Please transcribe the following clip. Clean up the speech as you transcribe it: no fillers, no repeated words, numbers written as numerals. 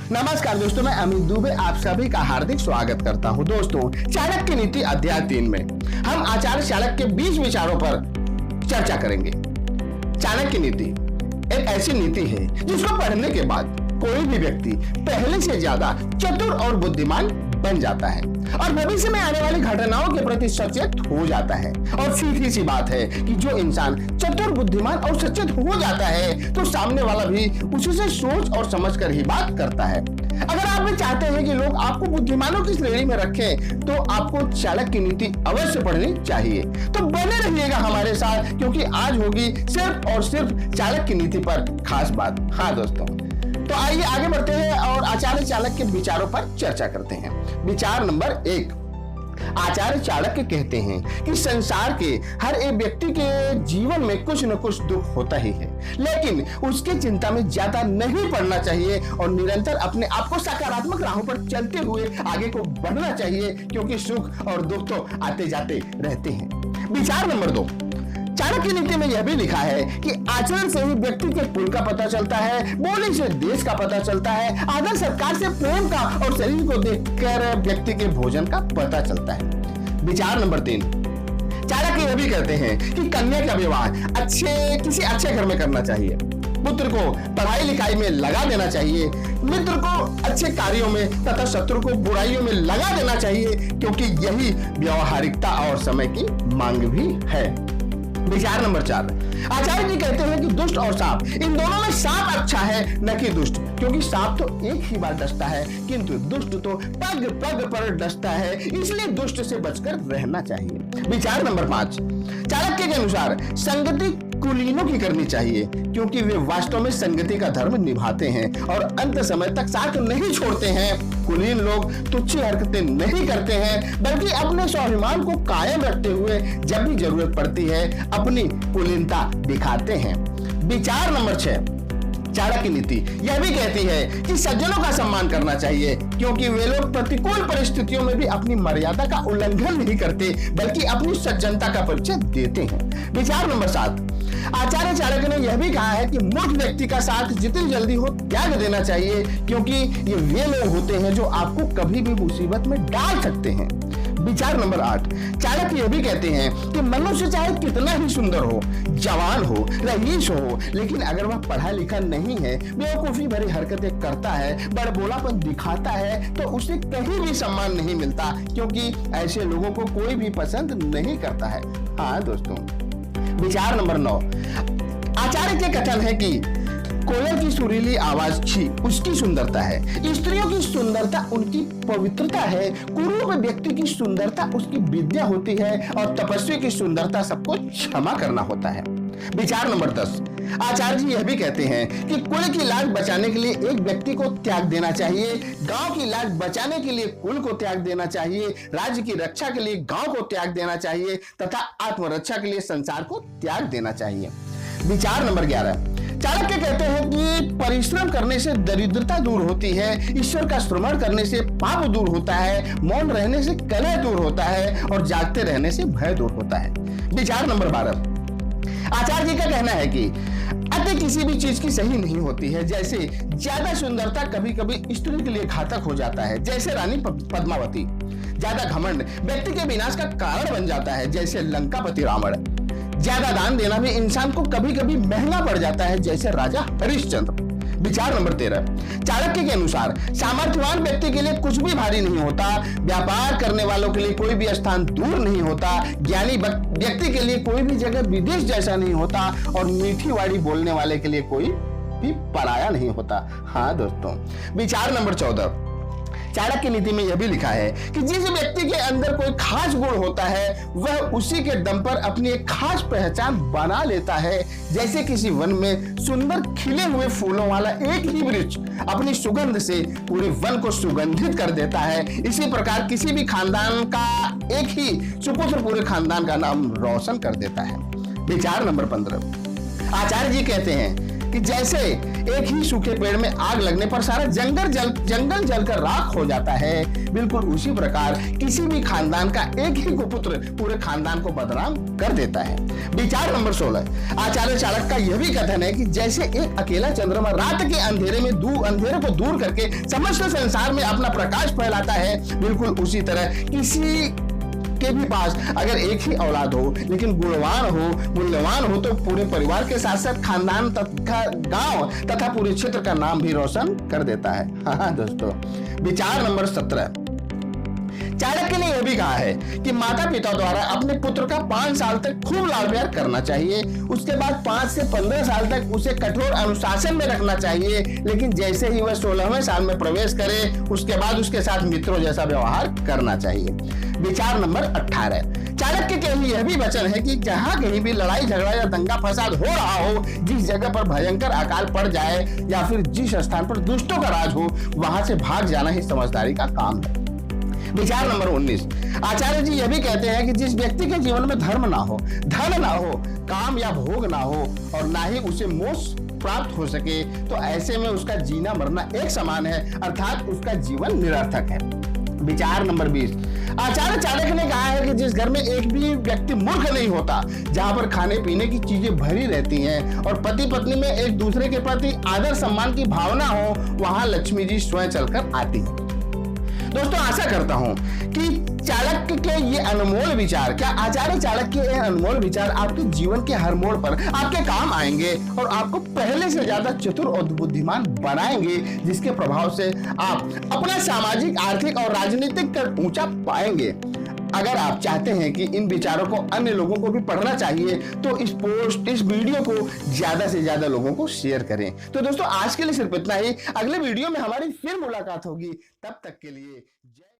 नमस्कार दोस्तों, मैं अमित दुबे आप सभी का हार्दिक स्वागत करता हूं। दोस्तों, चाणक्य नीति अध्याय 3 में हम आचार्य चाणक्य के 20 विचारों पर चर्चा करेंगे। चाणक्य नीति एक ऐसी नीति है जिसको पढ़ने के बाद कोई भी व्यक्ति पहले से ज्यादा चतुर और बुद्धिमान बन जाता है और भविष्य में आने वाली घटनाओं के प्रति सचेत हो जाता है। और सीधी सी बात है कि जो इंसान चतुर, बुद्धिमान और सचेत हो जाता है तो सामने वाला भी उसी से सोच और समझ कर ही बात करता है। अगर आप भी चाहते हैं कि लोग आपको बुद्धिमानों की श्रेणी में रखें तो आपको चाणक्य की नीति अवश्य पढ़नी चाहिए। तो बने रहिएगा हमारे साथ, क्योंकि आज होगी सिर्फ और सिर्फ चाणक्य की नीति पर खास बात। हाँ दोस्तों, तो आइए आगे बढ़ते हैं और आचार्य चाणक्य के विचारों पर चर्चा करते हैं। विचार नंबर 1, आचार्य चाणक्य कहते हैं कि संसार के हर एक व्यक्ति के जीवन में कुछ न कुछ दुख होता ही है, लेकिन उसकी चिंता में ज्यादा नहीं पड़ना चाहिए और निरंतर अपने आप को सकारात्मक राहों पर चलते हुए आगे को बढ़ना चाहिए, क्योंकि सुख और दुख तो आते जाते रहते हैं। विचार नंबर 2, चाणक्य नीति में यह भी लिखा है कि आचरण से ही व्यक्ति के कुल का पता चलता है, बोली से देश का पता चलता है, आदर सत्कार से प्रेम का और शरीर को देखकर व्यक्ति के भोजन का पता चलता है। विचार नंबर 3, चाणक्य यह भी कहते हैं कि कन्या का विवाह किसी अच्छे घर में करना चाहिए, पुत्र को पढ़ाई लिखाई में लगा देना चाहिए, मित्र को अच्छे कार्यों में तथा शत्रु को बुराइयों में लगा देना चाहिए, क्योंकि यही व्यवहारिकता और समय की मांग भी है। विचार नंबर 4, आचार्य जी कहते हैं कि दुष्ट और सांप, इन दोनों में सांप अच्छा है न कि दुष्ट, क्योंकि सांप तो एक ही बार डसता है किंतु दुष्ट तो पग पग पर डसता है, इसलिए दुष्ट से बचकर रहना चाहिए। विचार नंबर 5, चाणक्य के अनुसार संगति कुलीनों की करनी चाहिए, क्योंकि वे वास्तव में संगति का धर्म निभाते हैं और अंत समय तक साथ नहीं छोड़ते हैं। कुलीन लोग तुच्छ हरकतें नहीं करते हैं, बल्कि अपने स्वाभिमान को कायम रखते हुए जब भी जरूरत पड़ती है अपनी कुलीनता दिखाते हैं। विचार नंबर 6, चाणक्य नीति यह भी कहती है कि सज्जनों का सम्मान करना चाहिए, क्योंकि वे लोग प्रतिकूल परिस्थितियों में भी अपनी मर्यादा का उल्लंघन नहीं करते, बल्कि अपनी सज्जनता का परिचय देते हैं। विचार नंबर 7, आचार्य चाणक्य ने यह भी कहा है कि मूर्ख व्यक्ति का साथ जितनी जल्दी हो त्याग देना चाहिए, क्योंकि ये वे लोग होते हैं जो आपको कभी भी मुसीबत में डाल सकते हैं। विचार नंबर 8, चाणक्य यह भी कहते हैं कि मनुष्य चाहे कितना ही सुंदर हो, जवान हो, रईस हो, लेकिन अगर वह पढ़ा लिखा नहीं है, बेवकूफी भरी हरकतें करता है, बड़बोलापन दिखाता है, तो उसे कहीं भी सम्मान नहीं मिलता, क्योंकि ऐसे लोगों को कोई भी पसंद नहीं करता है। हाँ दोस्तों, विचार नंबर 9, आचार्य के कथन है कि कोयल की सुरीली आवाज ही उसकी सुंदरता है, स्त्रियों की सुंदरता उनकी पवित्रता है, कुरूप व्यक्ति की सुंदरता उसकी विद्या होती है और तपस्वी की सुंदरता सबको क्षमा करना होता है। विचार नंबर 10, आचार्य जी यह भी कहते हैं कि कुल की लाज बचाने के लिए एक व्यक्ति को त्याग देना चाहिए, गांव की लाज बचाने के लिए कुल को त्याग देना चाहिए, राज्य की रक्षा के लिए गांव को त्याग देना चाहिए तथा आत्मरक्षा के लिए संसार को त्याग देना चाहिए। विचार नंबर 11, चाणक्य कहते हैं कि परिश्रम करने से दरिद्रता दूर होती है, ईश्वर का श्रवण करने से पाप दूर होता है, मौन रहने से कलह दूर होता है और जागते रहने से भय दूर होता है। विचार नंबर 12, आचार्य जी का कहना है कि अति किसी भी चीज की सही नहीं होती है, जैसे ज्यादा सुंदरता कभी कभी स्त्री के लिए घातक हो जाता है, जैसे रानी पद्मावती, ज्यादा घमंड व्यक्ति के विनाश का कारण बन जाता है, जैसे लंकापति रावण, ज्यादा दान देना भी इंसान को कभी कभी महंगा पड़ जाता है, जैसे राजा हरिश्चंद्र। विचार नंबर 13, चाणक्य के अनुसार सामर्थ्यवान व्यक्ति के लिए कुछ भी भारी नहीं होता, व्यापार करने वालों के लिए कोई भी स्थान दूर नहीं होता, ज्ञानी व्यक्ति के लिए कोई भी जगह विदेश जैसा नहीं होता और मीठी वाणी बोलने वाले के लिए कोई भी पराया नहीं होता। हाँ दोस्तों, विचार नंबर 14, चाणक्य नीति में यह भी लिखा है कि जिस व्यक्ति के अंदर कोई खास गुण होता है वह उसी के दम पर अपनी एक खास पहचान बना लेता है, जैसे किसी वन में सुंदर खिले हुए फूलों वाला एक ही वृक्ष अपनी सुगंध से पूरे वन को सुगंधित कर देता है, इसी प्रकार किसी भी खानदान का एक ही सुपुत्र पूरे खानदान का नाम रोशन कर देता है। विचार नंबर 15, आचार्य जी कहते हैं कि जैसे एक ही सूखे पेड़ में आग लगने पर सारा जंगल जलकर राख हो जाता है, बिल्कुल उसी प्रकार किसी भी खानदान का एक ही कुपुत्र पूरे खानदान को बदनाम कर देता है। विचार नंबर 16, आचार्य चाणक्य का यह भी कथन है कि जैसे एक अकेला चंद्रमा रात के अंधेरे में अंधेरे को दूर करके समस्त संसार में अपना प्रकाश फैलाता है, बिल्कुल उसी तरह किसी के भी पास अगर एक ही औलाद हो लेकिन गुणवान हो, मूल्यवान हो, तो पूरे परिवार के साथ साथ खानदान तथा गांव तथा पूरे क्षेत्र का नाम भी रोशन कर देता है। हाँ दोस्तों, विचार नंबर 17, चाणक्य ने यह भी कहा है कि माता पिता द्वारा अपने पुत्र का 5 साल तक खूब लाड़ प्यार करना चाहिए, उसके बाद 5 से 15 साल तक उसे कठोर अनुशासन में रखना चाहिए, लेकिन जैसे ही वह 16वें साल में प्रवेश करे उसके बाद उसके साथ मित्रों जैसा व्यवहार करना चाहिए। विचार नंबर 18, चाणक्य के लिए यह भी वचन है कि जहां कहीं भी लड़ाई झगड़ा या दंगा फसाद हो रहा हो, जिस जगह पर भयंकर अकाल पड़ जाए या फिर जिस स्थान पर दुष्टों का राज हो, वहां से भाग जाना ही समझदारी का काम है। विचार नंबर 19, आचार्य जी यह भी कहते हैं कि जिस व्यक्ति के जीवन में धर्म ना हो, धन ना हो, काम या भोग ना हो और ना ही उसे मोक्ष प्राप्त हो सके, तो ऐसे में उसका जीना मरना एक समान है, अर्थात उसका जीवन निरर्थक है। विचार नंबर 20, आचार्य चाणक्य ने कहा है कि जिस घर में एक भी व्यक्ति मूर्ख नहीं होता, जहां पर खाने पीने की चीजें भरी रहती हैं और पति पत्नी में एक दूसरे के प्रति आदर सम्मान की भावना हो, वहां लक्ष्मी जी स्वयं चलकर आती है। दोस्तों, आशा करता हूं कि चाणक्य के ये अनमोल विचार, क्या आचार्य चाणक्य के ये अनमोल विचार आपके जीवन के हर मोड़ पर आपके काम आएंगे और आपको पहले से ज्यादा चतुर और बुद्धिमान बनाएंगे, जिसके प्रभाव से आप अपना सामाजिक, आर्थिक और राजनीतिक कर ऊंचा पाएंगे। अगर आप चाहते हैं कि इन विचारों को अन्य लोगों को भी पढ़ना चाहिए, तो इस वीडियो को ज्यादा से ज्यादा लोगों को शेयर करें। तो दोस्तों, आज के लिए सिर्फ इतना ही। अगले वीडियो में हमारी फिर मुलाकात होगी, तब तक के लिए जय।